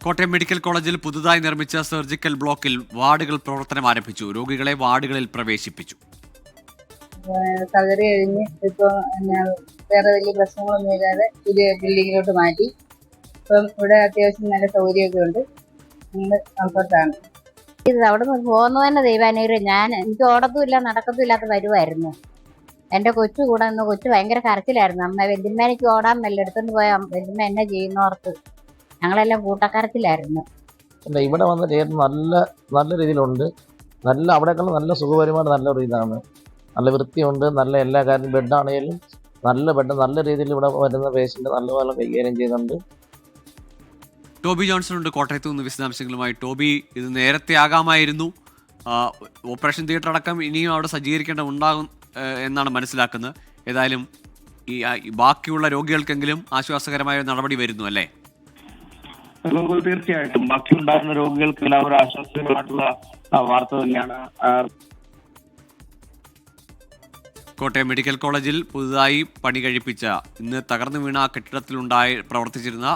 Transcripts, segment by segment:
Kottayam medical കോളേജിൽ പുതുതായി നിർമ്മിച്ച സർജിക്കൽ ബ്ലോക്കിൽ വാർഡുകൾ പ്രവർത്തനം ആരംഭിച്ചു. രോഗികളെ വാർഡുകളിൽ പ്രവേശിപ്പിച്ചു. സർജറി കഴിഞ്ഞ് ഇപ്പോൾ വേറെ വലിയ പ്രശ്നങ്ങളൊന്നും ഇല്ലാതെ പുതിയ ബിൽഡിങ്ങിലോട്ട് മാറ്റി. ഇപ്പം ഇവിടെ അത്യാവശ്യം നല്ല സൗകര്യമൊക്കെ ഉണ്ട്. കംഫർട്ടാണ്. ഇത് അവിടെ നിന്ന് പോകുന്നത് തന്നെ ദൈവാനുഗ്രഹം. എനിക്ക് ഓടത്തുമില്ല നടക്കത്തുമില്ലാത്ത വരുമായിരുന്നു. എൻ്റെ കൊച്ചു കൂടെ നിന്ന് കൊച്ചു ഭയങ്കര കരച്ചിലായിരുന്നു. അമ്മ വല്യമ്മ എനിക്ക് ഓടാൻ മെല്ലെ എടുത്തോണ്ട് പോയ വല്യമ്മ എന്നെ ചെയ്യുന്നവർക്ക് ഞങ്ങളെല്ലാം കൂട്ടക്കരച്ചിലായിരുന്നു. ഇവിടെ വന്ന് ചെയ്ത് നല്ല രീതിയിലുണ്ട്. അവിടെയൊക്കെ നല്ല സുഖപരമായിട്ട് നല്ലൊരു ഇതാണ്. നല്ല വൃത്തിയുണ്ട്. നല്ല എല്ലാ കാര്യവും ബെഡാണെങ്കിലും നല്ല ബെഡ് നല്ല രീതിയിൽ ഇവിടെ വരുന്ന പേഷ്യൻ്റ് നല്ലപോലെ കൈകാര്യം ചെയ്യുന്നുണ്ട്. ടോബി ജോൺസൺ ഉണ്ട് കോട്ടയത്ത് നിന്ന് വിശദാംശങ്ങളുമായി. ടോബി, ഇത് നേരത്തെ ആകാമായിരുന്നു. ഓപ്പറേഷൻ തിയേറ്റർ അടക്കം ഇനിയും അവിടെ സജ്ജീകരിക്കേണ്ട ഉണ്ടാകും എന്നാണ് മനസ്സിലാക്കുന്നത്. ഏതായാലും ഈ ബാക്കിയുള്ള രോഗികൾക്കെങ്കിലും ആശ്വാസകരമായ നടപടി വരുന്നു അല്ലേ? തീർച്ചയായിട്ടും ബാക്കിയുണ്ടായിരുന്ന രോഗികൾക്ക് എല്ലാവരും ആശ്വാസകരമായിട്ടുള്ള വാർത്ത തന്നെയാണ്. കോട്ടയം മെഡിക്കൽ കോളേജിൽ പുതുതായി പണി കഴിപ്പിച്ച ഇന്ന് തകർന്നു വീണ കെട്ടിടത്തിലുണ്ടായി പ്രവർത്തിച്ചിരുന്ന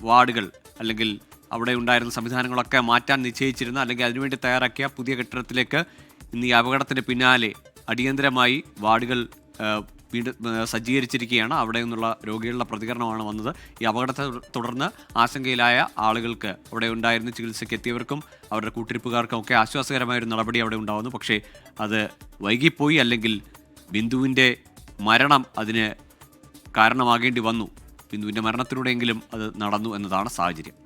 വാർഡുകൾ അല്ലെങ്കിൽ അവിടെ ഉണ്ടായിരുന്ന സംവിധാനങ്ങളൊക്കെ മാറ്റാൻ നിശ്ചയിച്ചിരുന്ന അല്ലെങ്കിൽ അതിനുവേണ്ടി തയ്യാറാക്കിയ പുതിയ കെട്ടിടത്തിലേക്ക് ഇന്ന് ഈ അപകടത്തിന് പിന്നാലെ അടിയന്തരമായി വാർഡുകൾ സജ്ജീകരിച്ചിരിക്കുകയാണ്. അവിടെ നിന്നുള്ള രോഗികളുടെ പ്രതികരണമാണ് വന്നത്. ഈ അപകടത്തെ തുടർന്ന് ആശങ്കയിലായ ആളുകൾക്ക്, അവിടെ ഉണ്ടായിരുന്ന ചികിത്സയ്ക്ക് എത്തിയവർക്കും അവരുടെ കൂട്ടിരിപ്പുകാർക്കും ഒക്കെ ആശ്വാസകരമായൊരു നടപടി അവിടെ ഉണ്ടാകുന്നു. പക്ഷേ അത് വൈകിപ്പോയി, അല്ലെങ്കിൽ ബിന്ദുവിൻ്റെ മരണം അതിന് കാരണമാകേണ്ടി വന്നു. ബിന്ദുവിൻ്റെ മരണത്തിലൂടെയെങ്കിലും അത് നടന്നു എന്നതാണ് സാഹചര്യം.